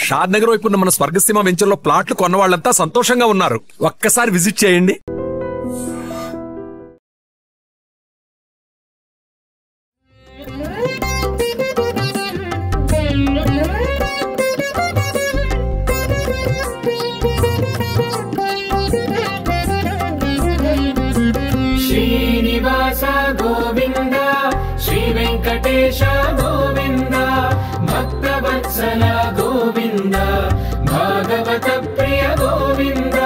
షాద్ నగర్ వైపు ఉన్న మన స్వర్గసీమ వెంచర్ లో ప్లాట్లు కొన్న వాళ్ళంతా సంతోషంగా ఉన్నారు. ఒక్కసారి విజిట్ చేయండి. శ్రీనివాస గోవింద, శ్రీ వెంకటేశ గోవింద, భక్తవత్సల గోవింద, భాగవత ప్రియ గోవింద,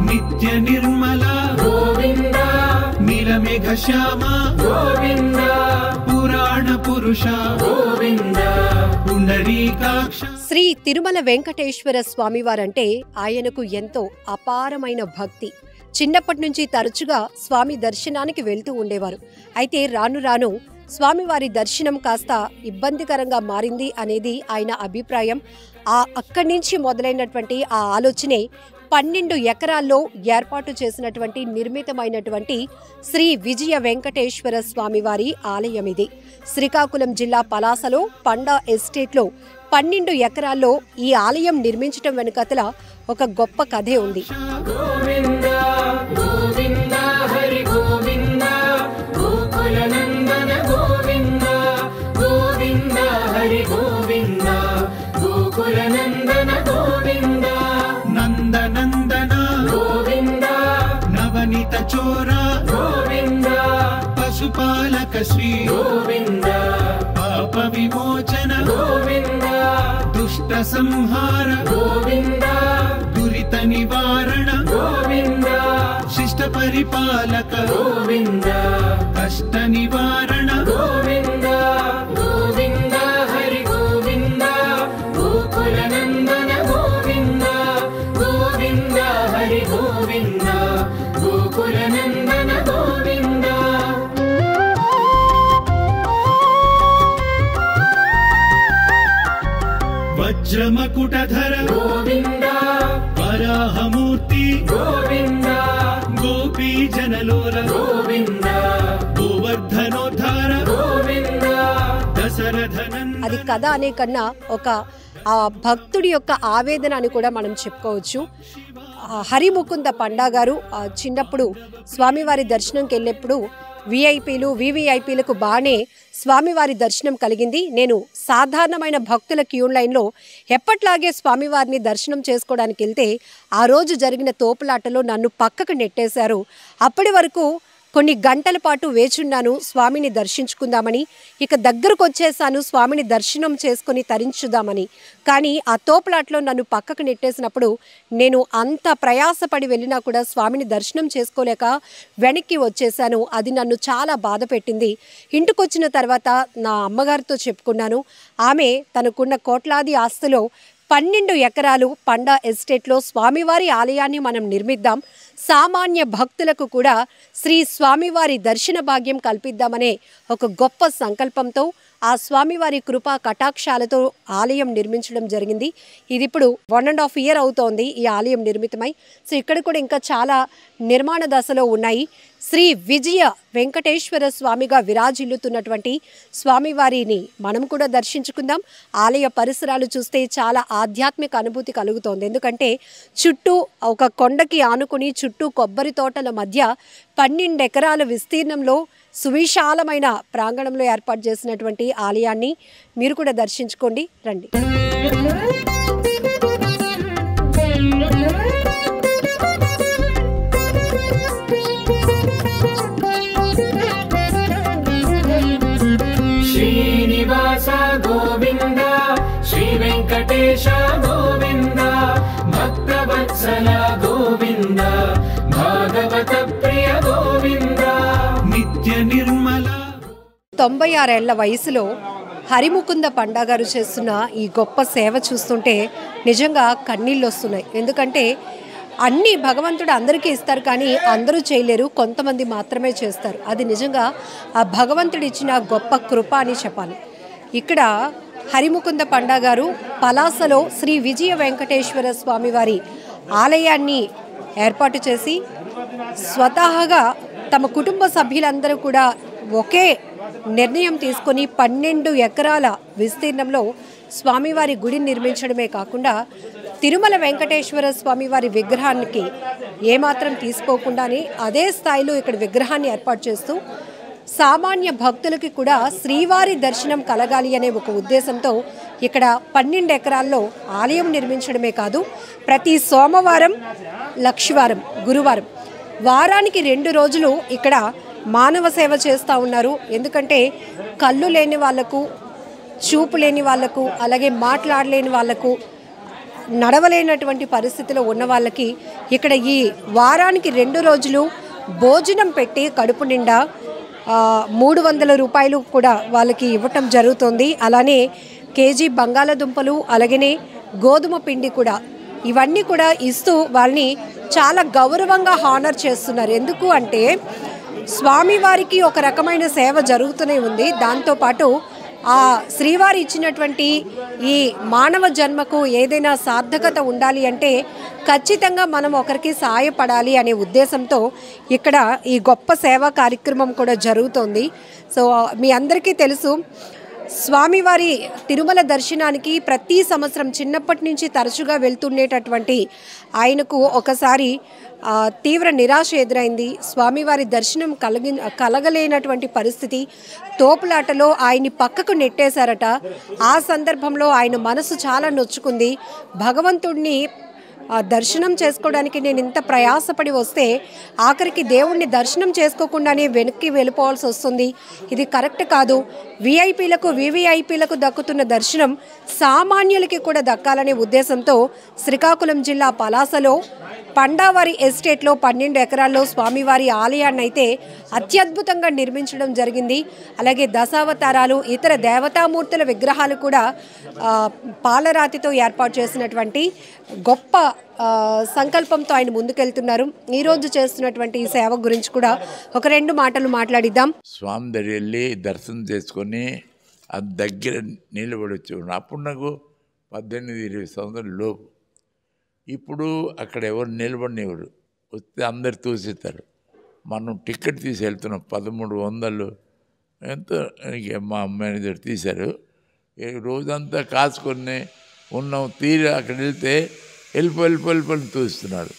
నిత్య నిర్మల గోవింద, నీలమేఘ శ్యామ గోవింద, పురాణ పురుష గోవింద, పుండరీకాక్ష. శ్రీ తిరుమల వెంకటేశ్వర స్వామివారంటే ఆయనకు ఎంతో అపారమైన భక్తి. చిన్నప్పటి నుంచి తరచుగా స్వామి దర్శనానికి వెళ్తూ ఉండేవారు. అయితే రాను రాను స్వామివారి దర్శనం కాస్త ఇబ్బందికరంగా మారింది అనేది ఆయన అభిప్రాయం. అక్కడి నుంచి మొదలైనటువంటి ఆ ఆలోచనే 12 ఎకరాల్లో ఏర్పాటు చేసినటువంటి నిర్మితమైనటువంటి శ్రీ విజయ వెంకటేశ్వర స్వామివారి ఆలయం ఇది. శ్రీకాకుళం జిల్లా పలాసలో పండా ఎస్టేట్లో 12 ఎకరాల్లో ఈ ఆలయం నిర్మించడం వెనుకతల ఒక గొప్ప కథే ఉంది. నందనందన గోవింద, నవనీత చోర గోవింద, పశుపాలక శ్రీ గోవింద, పాప విమోచన గోవింద, దుష్ట సంహార గోవింద, దురిత నివారణ గోవింద, శిష్ట పరిపాలక గోవింద, కష్ట నివారణ గోవింద, గోవింద హరి గోవింద, గోకుల నందన గోవింద, గోవింద హరి గోవింద, గోకుల నందన గోవింద. వజ్రమకుటధర గోవింద, వరాహమూర్తి గోవింద, గోపీ జనలోల గోవింద, గోవర్ధనోద్ధార గోవింద, దశరథనన్. అది కథ అనే కన్నా ఒక భక్తుడి యొక్క ఆవేదన అని కూడా మనం చెప్పుకోవచ్చు. హరిముకుంద పండా గారు చిన్నప్పుడు స్వామివారి దర్శనంకి వెళ్ళేప్పుడు విఐపీలు వివిఐపీలకు బాగానే స్వామివారి దర్శనం కలిగింది. నేను సాధారణమైన భక్తుల క్యూ లైన్లో ఎప్పట్లాగే స్వామివారిని దర్శనం చేసుకోవడానికి వెళ్తే ఆ రోజు జరిగిన తోపులాటలో నన్ను పక్కకు నెట్టేశారు. అప్పటి వరకు కొన్ని గంటల పాటు వేచున్నాను స్వామిని దర్శించుకుందామని. ఇక దగ్గరకు వచ్చేసాను స్వామిని దర్శనం చేసుకుని తరించుదామని. కానీ ఆ తోపులాట్లో నన్ను పక్కకు నెట్టేసినప్పుడు నేను అంత ప్రయాసపడి వెళ్ళినా కూడా స్వామిని దర్శనం చేసుకోలేక వెనక్కి వచ్చేసాను. అది నన్ను చాలా బాధ పెట్టింది. ఇంటికి వచ్చిన తర్వాత నా అమ్మగారితో చెప్పుకున్నాను. ఆమె తనకున్న కోట్లాది ఆస్తిలో 12 ఎకరాలు పండా ఎస్టేట్లో స్వామివారి ఆలయాన్ని మనం నిర్మిద్దాం, సామాన్య భక్తులకు కూడా శ్రీ స్వామివారి దర్శన భాగ్యం కల్పిద్దామనే ఒక గొప్ప సంకల్పంతో ఆ స్వామివారి కృపా కటాక్షాలతో ఆలయం నిర్మించడం జరిగింది. ఇది ఇప్పుడు 1.5 year అవుతోంది ఈ ఆలయం నిర్మితమై. సో ఇక్కడ కూడా ఇంకా చాలా నిర్మాణ దశలో ఉన్నాయి. శ్రీ విజయ వెంకటేశ్వర స్వామిగా విరాజిల్లుతున్నటువంటి స్వామివారిని మనం కూడా దర్శించుకుందాం. ఆలయ పరిసరాలు చూస్తే చాలా ఆధ్యాత్మిక అనుభూతి కలుగుతోంది. ఎందుకంటే చుట్టూ ఒక కొండకి ఆనుకుని చుట్టూ కొబ్బరి తోటల మధ్య 12 ఎకరాల విస్తీర్ణంలో సువిశాలమైన ప్రాంగణంలో ఏర్పాటు చేసినటువంటి ఆలయాన్ని మీరు కూడా దర్శించుకోండి, రండి. శ్రీనివాస గోవింద, శ్రీ వెంకటేశ గోవింద, భక్తవత్సల గోవింద, భాగవత ప్రియ గోవింద, నిత్య నిర్మల. 96 ఏళ్ల వయసులో హరిముకుంద పండా గారు చేస్తున్న ఈ గొప్ప సేవ చూస్తుంటే నిజంగా కన్నీళ్ళు వస్తున్నాయి. ఎందుకంటే అన్నీ భగవంతుడు అందరికీ ఇస్తారు, కానీ అందరూ చేయలేరు, కొంతమంది మాత్రమే చేస్తారు. అది నిజంగా ఆ భగవంతుడు ఇచ్చిన గొప్ప కృప అని చెప్పాలి. ఇక్కడ హరిముకుంద పండా గారు పలాసలో శ్రీ విజయ వెంకటేశ్వర స్వామివారి ఆలయాన్ని ఏర్పాటు చేసి స్వతహాగా తమ కుటుంబ సభ్యులందరూ కూడా ఒకే నిర్ణయం తీసుకొని 12 ఎకరాల విస్తీర్ణంలో స్వామివారి గుడిని నిర్మించడమే కాకుండా తిరుమల వెంకటేశ్వర స్వామివారి విగ్రహానికి ఏమాత్రం తీసుకోకుండానే అదే స్థాయిలో ఇక్కడ విగ్రహాన్ని ఏర్పాటు చేస్తూ సామాన్య భక్తులకి కూడా శ్రీవారి దర్శనం కలగాలి అనే ఒక ఉద్దేశంతో ఇక్కడ 12 ఎకరాల్లో ఆలయం నిర్మించడమే కాదు, ప్రతి సోమవారం, లక్షవారం, గురువారం వారానికి 2 రోజులు ఇక్కడ మానవ సేవ చేస్తూ ఉన్నారు. ఎందుకంటే కళ్ళు లేని వాళ్లకు, చూపు లేని వాళ్లకు, అలాగే మాట్లాడలేని వాళ్లకు, నడవలేనటువంటి పరిస్థితిలో ఉన్న వాళ్ళకి ఇక్కడ ఈ వారానికి 2 రోజులు భోజనం పెట్టి కడుపు నిండా 300 రూపాయలు కూడా వాళ్ళకి ఇవ్వటం జరుగుతుంది. అలానే కేజీ బంగాళదుంపలు, అలాగనే గోధుమ పిండి కూడా, ఇవన్నీ కూడా ఇస్తూ వాళ్ళని చాలా గౌరవంగా హానర్ చేస్తున్నారు. ఎందుకు అంటే స్వామివారికి ఒక రకమైన సేవ జరుగుతూనే ఉంది. దాంతోపాటు ఆ శ్రీవారి ఇచ్చినటువంటి ఈ మానవ జన్మకు ఏదైనా సార్థకత ఉండాలి అంటే ఖచ్చితంగా మనం ఒకరికి సహాయపడాలి అనే ఉద్దేశంతో ఇక్కడ ఈ గొప్ప సేవా కార్యక్రమం కూడా జరుగుతోంది. సో మీ అందరికీ తెలుసు, స్వామివారి తిరుమల దర్శనానికి ప్రతి సంవత్సరం చిన్నప్పటి నుంచి తరచుగా వెళ్తుండేటటువంటి ఆయనకు ఒకసారి తీవ్ర నిరాశ ఎదురైంది. స్వామివారి దర్శనం కలగలేనటువంటి పరిస్థితి, తోపులాటలో ఆయన్ని పక్కకు నెట్టేశారట. ఆ సందర్భంలో ఆయన మనసు చాలా నొచ్చుకుంది. భగవంతుడిని దర్శనం చేసుకోవడానికి నేను ఇంత ప్రయాసపడి వస్తే ఆఖరికి దేవుణ్ణి దర్శనం చేసుకోకుండానే వెనక్కి వెళ్ళిపోవాల్సి వస్తుంది, ఇది కరెక్ట్ కాదు. విఐపీలకు, వివిఐపీలకు దక్కుతున్న దర్శనం సామాన్యులకి కూడా దక్కాలనే ఉద్దేశంతో శ్రీకాకుళం జిల్లా పలాసలో పండావారి ఎస్టేట్లో 12 ఎకరాల్లో స్వామివారి ఆలయాన్ని అయితే అత్యద్భుతంగా నిర్మించడం జరిగింది. అలాగే దశావతారాలు, ఇతర దేవతామూర్తుల విగ్రహాలు కూడా పాలరాతితో ఏర్పాటు చేసినటువంటి గొప్ప సంకల్పంతో ఆయన ముందుకెళ్తున్నారు. ఈరోజు చేస్తున్నటువంటి ఈ సేవ గురించి కూడా ఒక 2 మాటలు మాట్లాడిద్దాం. స్వామి దగ్గర వెళ్ళి దర్శనం చేసుకొని అది దగ్గర నిలబడి వచ్చేవాడు. అప్పుడు నాకు 18-20 సంవత్సరాల లోపు. ఇప్పుడు అక్కడ ఎవరు నిలబడినవారు, వస్తే అందరు తోసేస్తారు. మనం టికెట్ తీసి వెళ్తున్నాం, 1300 ఎంతో మా మేనేజర్ తీశారు. రోజంతా కాసుకొని ఉన్నాం. తీరి అక్కడ వెళ్తే వెళ్ళిపోయి తోస్తున్నాడు.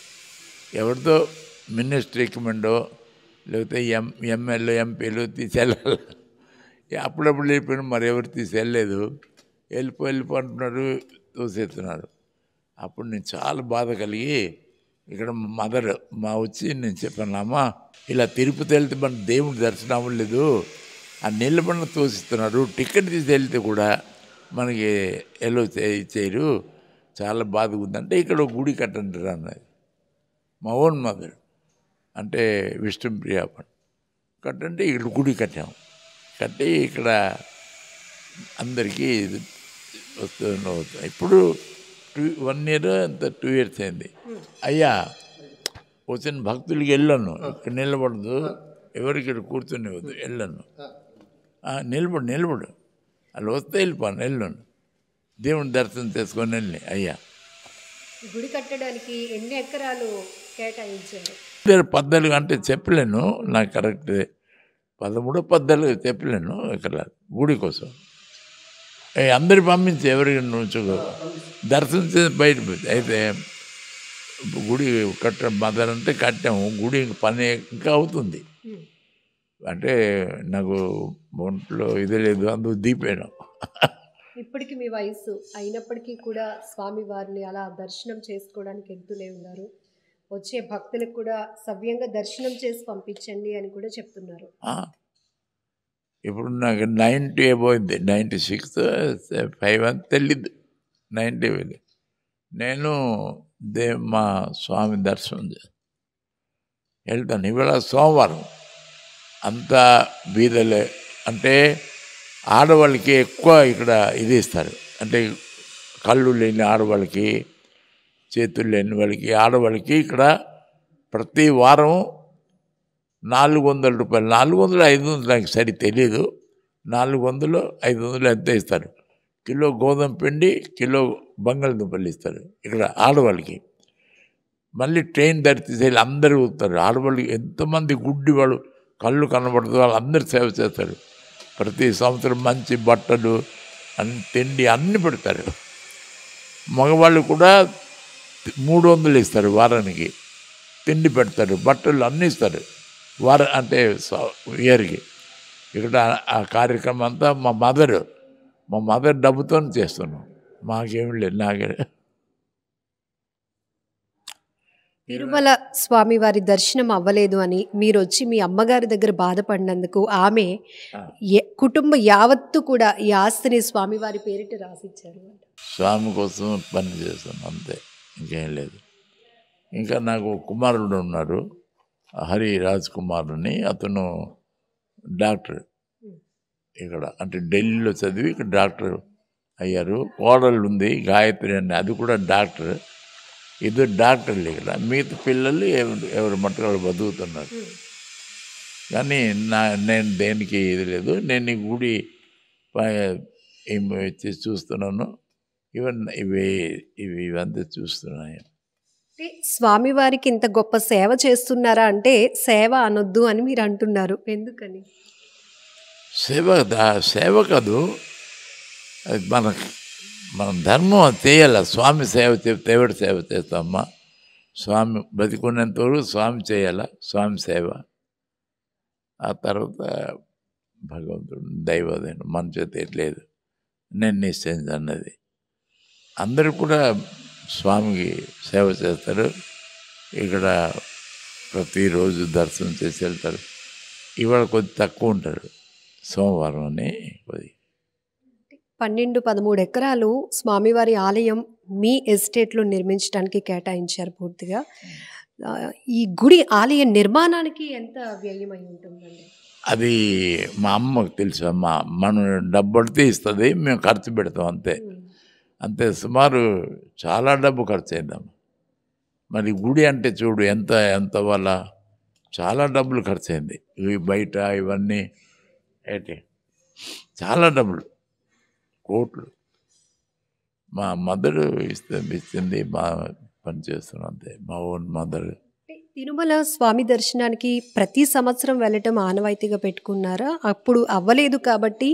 ఎవరితో మినిస్టర్ రికమెండో లేకపోతే ఎమ్మెల్యే ఎంపీలు తీసేళ్ళాలి. అప్పుడప్పుడు వెళ్ళిపోయినా మరి ఎవరు తీసేయలేదు, వెళ్ళిపో అంటున్నారు, తోసేస్తున్నారు. అప్పుడు నేను చాలా బాధ కలిగి ఇక్కడ మదర్ వచ్చి నేను చెప్పాను, అమ్మ ఇలా తిరుపతి వెళ్తే మన దేవుడి దర్శనం అవ్వలేదు, ఆ నిలబడిన తోసిస్తున్నారు, టికెట్ తీసి వెళ్తే కూడా మనకి ఎలో చేయరు, చాలా బాధగా ఉందంటే ఇక్కడ ఒక గుడి కట్టంటారు అన్నది. మా ఓన్ మదర్ అంటే విష్ణుప్రియ కట్టంటే ఇక్కడ గుడి కట్టాము. కట్టి ఇక్కడ అందరికీ వస్తూ ఇప్పుడు 1 year అంత 2 years అయింది. అయ్యా వచ్చిన భక్తులకి వెళ్ళను, ఇక్కడ నిలబడదు, ఎవరికి ఇక్కడ కూర్చొని వద్దు, వెళ్ళను, నిలబడు వాళ్ళు వస్తే వెళ్ళను, దేవుని దర్శనం చేసుకొని వెళ్ళి. అయ్యా గుడి కట్టడానికి ఎన్ని ఎకరాలు కేటాయించారు? 14 అంటే చెప్పలేను, నాకు కరెక్ట్ 13-14 చెప్పలేను ఎకరాలు గుడి కోసం. అందరు పంపించి ఎవరికి నుంచో దర్శనం చేసి బయటపోయింది. అయితే గుడి మదర్ అంటే కట్టాము, గుడి పని ఇంకా అవుతుంది. అంటే నాకు ఒంట్లో ఇది లేదు, అందుకు దీపాను. ఇప్పటికి మీ వయసు అయినప్పటికీ కూడా స్వామి వారిని అలా దర్శనం చేసుకోవడానికి వెళ్తూనే ఉన్నారు. వచ్చే భక్తులకు కూడా సవ్యంగా దర్శనం చేసి పంపించండి అని కూడా చెప్తున్నారు. ఇప్పుడు నాకు 90 అయిపోయింది, 96, 5 తెలీదు, 90. నేను మా స్వామి దర్శనం వెళ్తాను. ఇవాళ సోమవారం అంతా బీదలే, అంటే ఆడవాళ్ళకి ఎక్కువ ఇక్కడ ఇది ఇస్తారు. అంటే కళ్ళు లేని ఆడవాళ్ళకి, చేతులు లేని వాళ్ళకి, ఆడవాళ్ళకి ఇక్కడ ప్రతి వారం 400 రూపాయలు, 400-500 నాకు సరి తెలియదు, 400-500 ఎంత ఇస్తారు. కిలో గోధుమ పిండి, కిలో బంగాళదుంపలు ఇస్తారు ఇక్కడ ఆడవాళ్ళకి. మళ్ళీ ట్రైన్ ధరితీసి అందరూ పోతారు. ఆడవాళ్ళకి ఎంతమంది గుడ్డి వాళ్ళు కళ్ళు కనబడుతుంది, వాళ్ళు అందరూ సేవ చేస్తారు. ప్రతి సంవత్సరం మంచి బట్టలు తిండి అన్నీ పెడతారు. మగవాళ్ళు కూడా 300 ఇస్తారు వారానికి, తిండి పెడతారు, బట్టలు అన్నీ ఇస్తారు అంటే ఇయర్కి. ఇక్కడ ఆ కార్యక్రమం అంతా మా మదర్ డబ్బుతో చేస్తున్నాం, మాకేమి లేదు. నాకే తిరుమల స్వామివారి దర్శనం అవ్వలేదు అని మీరు వచ్చి మీ అమ్మగారి దగ్గర బాధపడినందుకు ఆమె కుటుంబం యావత్తు కూడా ఈ ఆస్తిని స్వామివారి పేరిట రాసిచ్చారు. స్వామి కోసం పని చేస్తాను అంతే, ఇంకేం లేదు. ఇంకా నాకు కుమారుడు ఉన్నారు, హరి రాజ్ కుమార్ అని. అతను డాక్టర్ ఇక్కడ, అంటే ఢిల్లీలో చదివి ఇక్కడ డాక్టర్ అయ్యారు. కోడళ్ళు ఉంది గాయత్రి అని, అది కూడా డాక్టర్. ఇద్దరు డాక్టర్లు ఇక్కడ. మిగతా పిల్లలు ఎవరు మట్టుకు వాళ్ళు బతుకుతున్నారు. కానీ నేను దేనికి ఇది లేదు. నేను ఈ గుడి చూస్తున్నాను, ఇవంతా చూస్తున్నాను. స్వామివారికి ఇంత గొప్ప సేవ చేస్తున్నారా అంటే సేవ అనొద్దు అని మీరు అంటున్నారు, ఎందుకని? సేవ కాదు, అది మన ధర్మం చేయాలి. స్వామి సేవ దేవుడి సేవ చేస్తామమ్మా. స్వామి బతికున్నంత వరకు స్వామి చేయాల, స్వామి సేవ. ఆ తర్వాత భగవంతుడు దైవదేను మన చేతి లేదు, నేను నిశ్చయించి అన్నది. అందరూ కూడా స్వామికి సేవ చేస్తారు. ఇక్కడ ప్రతిరోజు దర్శనం చేసి వెళ్తారు. ఇవాళ కొద్ది తక్కువ ఉంటారు, సోమవారం అని. కొద్ది 12-13 ఎకరాలు స్వామివారి ఆలయం మీ ఎస్టేట్లో నిర్మించడానికి కేటాయించారు పూర్తిగా. ఈ గుడి ఆలయ నిర్మాణానికి ఎంత వ్యయం అయి ఉంటుందండి? అది మా అమ్మకు తెలుసు. మనం డబ్బు పడితే ఇస్తుంది, మేము ఖర్చు పెడతాం అంతే. అంతే, సుమారు చాలా డబ్బు ఖర్చు అయిందాం. మరి గుడి అంటే చూడు ఎంత వల్ల చాలా డబ్బులు ఖర్చు అయింది. ఇవి బయట ఇవన్నీ ఏంటి చాలా డబ్బులు, కోట్లు. మా మదర్ ఇచ్చింది, మా పని చేస్తున్నాం అంతే, మా ఓన్ మదర్. తిరుమల స్వామి దర్శనానికి ప్రతి సంవత్సరం వెళ్ళటం ఆనవాయితీగా పెట్టుకున్నారా? అప్పుడు అవ్వలేదు కాబట్టి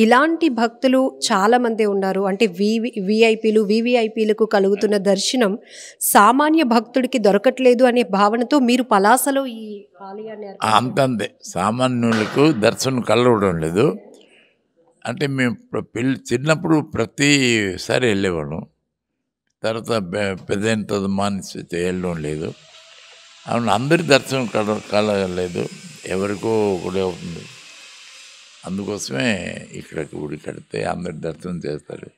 ఇలాంటి భక్తులు చాలామంది ఉన్నారు. అంటే విఐపీలు వివిఐపీలకు కలుగుతున్న దర్శనం సామాన్య భక్తుడికి దొరకట్లేదు అనే భావనతో మీరు పలాసలో ఈ ఆలయాన్ని అంతే. సామాన్యులకు దర్శనం కలవడం లేదు. అంటే మేము చిన్నప్పుడు ప్రతిసారి వెళ్ళేవాళ్ళం. తర్వాత పెద్ద మానేసి వెళ్ళడం లేదు. అవును, అందరి దర్శనం కలగలేదు, ఎవరికో కూడా అవుతుంది. అందుకోసమే ఇక్కడ గుడి కడితే అందరి దర్శనం చేస్తారు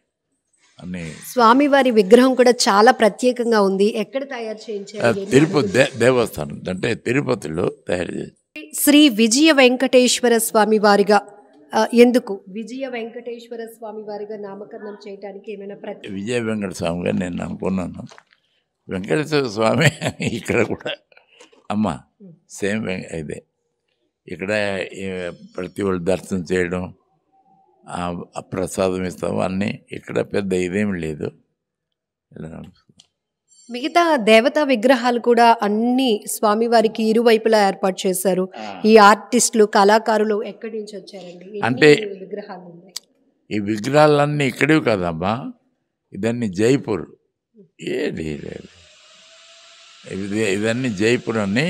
అని. స్వామివారి విగ్రహం కూడా చాలా ప్రత్యేకంగా ఉంది. ఎక్కడ తయారు చేయించారు? తిరుపతి దేవస్థానం, అంటే తిరుపతిలో తయారు చేసి. శ్రీ విజయ వెంకటేశ్వర స్వామి వారిగా ఎందుకు విజయ వెంకటేశ్వర స్వామి వారిగా నామకరణం చేయడానికి ఏమైనా విజయ వెంకట స్వామిగా నేను అనుకున్నాను. వెంకటేశ్వర స్వామి ఇక్కడ కూడా అమ్మ సేమ్ ఇదే. ఇక్కడ ప్రతి వాళ్ళు దర్శనం చేయడం, ప్రసాదం ఇస్తాము అన్నీ. ఇక్కడ పెద్ద ఇదేమి లేదు. మిగతా దేవతా విగ్రహాలు కూడా అన్ని స్వామివారికి ఇరువైపులా ఏర్పాటు చేశారు. ఈ ఆర్టిస్టులు కళాకారులు ఎక్కడి నుంచి వచ్చారండి? అంటే విగ్రహాలు ఉన్నాయి. ఈ విగ్రహాలన్నీ ఇక్కడే కదమ్మా, ఇదన్నీ జైపూర్. ఇదన్నీ జైపూర్ అని,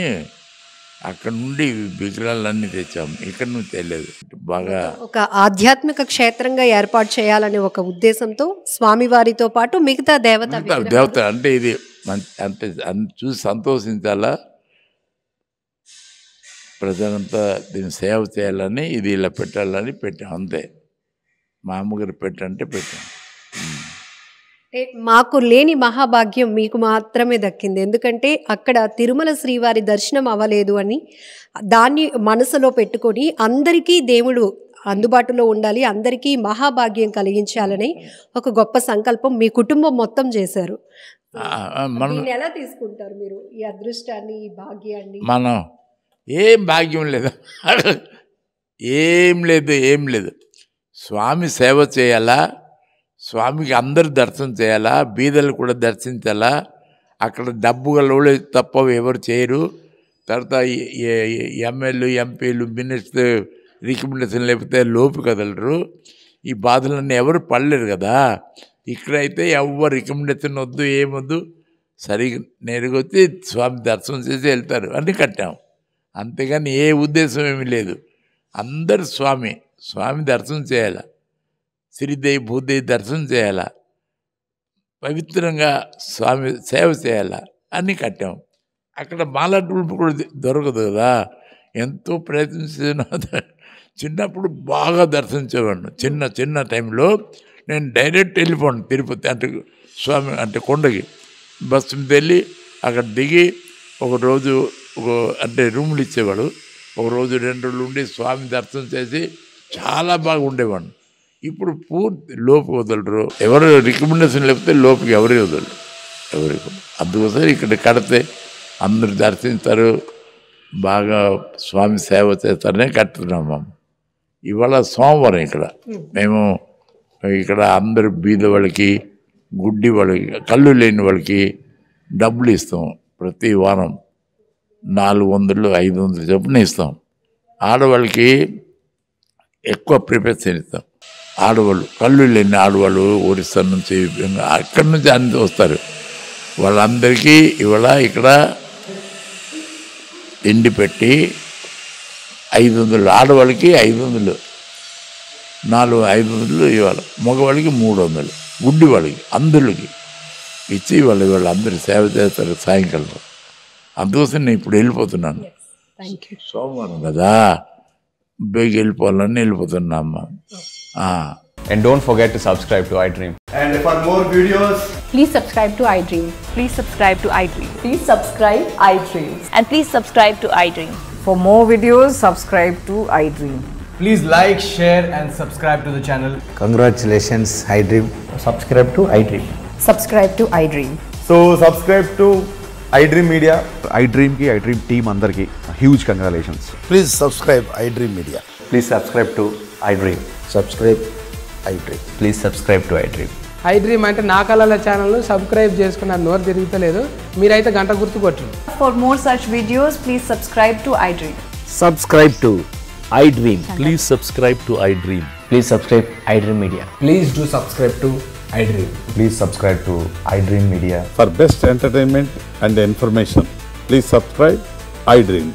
అక్కడ నుండి విగ్రహాలన్నీ తెచ్చాము, ఇక్కడ నుంచి తెలియదు. బాగా ఒక ఆధ్యాత్మిక క్షేత్రంగా ఏర్పాటు చేయాలనే ఒక ఉద్దేశంతో స్వామివారితో పాటు మిగతా దేవత అంటే ఇది అంటే చూసి సంతోషించాలా, ప్రజలంతా దీన్ని సేవ చేయాలని, ఇది ఇలా పెట్టాలని పెట్టాం అంతే. మా అమ్మగారు పెట్టంటే పెట్టాం. మాకు లేని మహాభాగ్యం మీకు మాత్రమే దక్కింది. ఎందుకంటే అక్కడ తిరుమల శ్రీవారి దర్శనం అవ్వలేదు అని దాన్ని మనసులో పెట్టుకొని అందరికీ దేవుడు అందుబాటులో ఉండాలి, అందరికీ మహాభాగ్యం కలిగించాలని ఒక గొప్ప సంకల్పం మీ కుటుంబం మొత్తం చేశారు. ఎలా తీసుకుంటారు మీరు ఈ అదృష్టాన్ని, ఈ భాగ్యాన్ని? మనం ఏం భాగ్యం లేదు, ఏం లేదు. స్వామి సేవ చేయాలా, స్వామికి అందరు దర్శనం చేయాలా, బీదలు కూడా దర్శించాలా. అక్కడ డబ్బు గల తప్ప ఎవరు చేయరు. తర్వాత ఎమ్మెల్యేలు, ఎంపీలు, మినిస్టర్ రికమెండేషన్ లేకపోతే లోపు కదలరు. ఈ బాధలన్నీ ఎవరు పడలేరు కదా. ఇక్కడైతే ఎవరు రికమెండేషన్ వద్దు, ఏమొద్దు, సరిగ్గా నేరుగొచ్చి స్వామి దర్శనం చేసి వెళ్తారు. అన్నీ కట్టాం, అంతేగాని ఏ ఉద్దేశం ఏమీ లేదు. అందరు స్వామి దర్శనం చేయాల, శ్రీదేవి భూదేవి దర్శనం చేయాల, పవిత్రంగా స్వామి సేవ చేయాల, అన్నీ కట్టాం. అక్కడ మాలాటూళ్ళు కూడా దొరకదు కదా. ఎంతో ప్రయత్నించిన చిన్నప్పుడు బాగా దర్శించేవాడిని. చిన్న టైంలో నేను డైరెక్ట్ వెళ్ళిపోను తిరుపతి, అంటే స్వామి అంటే కొండకి బస్సు మీద వెళ్ళి అక్కడ దిగి ఒకరోజు అంటే రూములు ఇచ్చేవాడు. ఒక రోజు 2 రోజులు ఉండి స్వామి దర్శనం చేసి చాలా బాగా ఉండేవాడిని. ఇప్పుడు పూర్తి లోపు వదలరు, ఎవరు రికమెండేషన్ లేకపోతే లోపుకి ఎవరి వదలరు, ఎవరికి. అందుకోసం ఇక్కడ కడితే అందరు దర్శిస్తారు, బాగా స్వామి సేవ చేస్తారనే కట్టుతున్నాం. ఇవాళ సోమవారం మేము ఇక్కడ అందరు బీద వాళ్ళకి, గుడ్డి వాళ్ళకి, కళ్ళు లేని వాళ్ళకి డబ్బులు ఇస్తాం. ప్రతి వారం 400, 500 చొప్పున ఇస్తాం. ఆడవాళ్ళకి ఎక్కువ ప్రిపరేషన్ ఇస్తాం. ఆడవాళ్ళు, కళ్ళు లేని ఆడవాళ్ళు ఒరిస్సా నుంచి, అక్కడి నుంచి అన్ని వస్తారు. వాళ్ళందరికీ ఇవాళ ఇక్కడ తిండి పెట్టి 500, ఆడవాళ్ళకి 500, 500 ఇవాళ, మగవాళ్ళకి 300, గుడ్డి వాళ్ళకి అందరికి ఇచ్చి వాళ్ళు అందరూ సేవ చేస్తారు సాయంకాలం. అందుకోసం నేను ఇప్పుడు వెళ్ళిపోతున్నాను. సోమవారం కదా, బేగ వెళ్ళిపోవాలని వెళ్ళిపోతున్నా అమ్మ. And don't forget to subscribe to iDream. And for more videos, please subscribe to iDream. Please subscribe to iDream. Please subscribe iDream. And please subscribe to iDream. For more videos, subscribe to iDream. please like, share and subscribe to the channel. Congratulations, iDream. Subscribe to iDream. Subscribe to iDream. So subscribe to iDream Media. iDream ki iDream team andarki huge congratulations. Please subscribe iDream Media. Please subscribe to iDream. Subscribe iDream. Please subscribe to iDream. iDream అంటే నా కళల channel subscribe చేసుకున్న నోరు తిరుగుతలేదు, మీరైతే గంట గుర్తు కొట్టండి. For more such videos, please subscribe to iDream. Subscribe to iDream. Please subscribe to iDream. Please subscribe iDream Media. Please do subscribe to iDream. Please subscribe to iDream Media. For best entertainment and information, please subscribe iDream.